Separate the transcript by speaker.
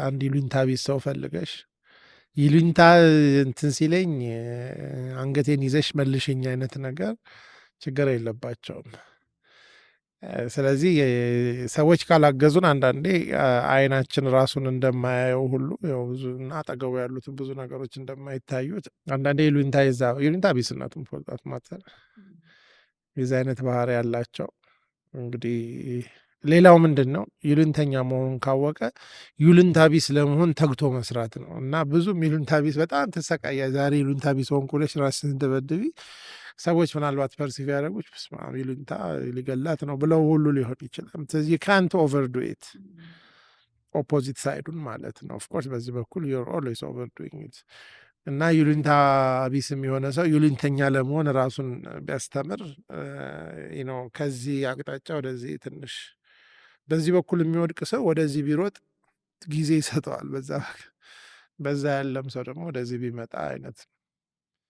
Speaker 1: አንድ ይሉኝታ ቢስ ሰው ፈልገሽ ይሉኝታ እንትን ሲለኝ አንገቴን ይዘሽ መልሽኝ አይነት ነገር ችግር የለባቸውም። ስለዚህ ሰዎች ካላገዙን አንዳንዴ አይናችን ራሱን እንደማያየው ሁሉ ያው ብዙ አጠገቡ ያሉትን ብዙ ነገሮች እንደማይታዩት አንዳንዴ ይሉኝታ ቢስነቱም ፎርዛት ማተር የዚህ አይነት ባህሪ ያላቸው እንግዲህ ሌላው ምንድን ነው ይሉኝተኛ መሆኑን ካወቀ ይሉኝታ ቢስ ለመሆን ተግቶ መስራት ነው። እና ብዙም ይሉኝታ ቢስ በጣም ትሰቃያ ዛሬ ይሉኝታ ቢስ ሆንኩ ብለሽ ራስሽን ስትደበድቢ ሰዎች ምናልባት ፐርሲቭ ያደረጉች በስመ አብ ይሉኝታ ሊገላት ነው ብለው ሁሉ ሊሆን ይችላል። ስለዚህ ካንት ኦቨርዱ ኢት ኦፖዚት ሳይዱን ማለት ነው። ኦፍኮርስ በዚህ በኩል ዩር ኦልዌይስ ኦቨርዱይንግ ኢት እና ይሉኝታ ቢስም የሆነ ሰው ይሉኝተኛ ለመሆን ራሱን ቢያስተምር ከዚህ አቅጣጫ ወደዚህ ትንሽ በዚህ በኩል የሚወድቅ ሰው ወደዚህ ቢሮጥ ጊዜ ይሰጠዋል። በዛ ያለም ሰው ደግሞ ወደዚህ ቢመጣ አይነት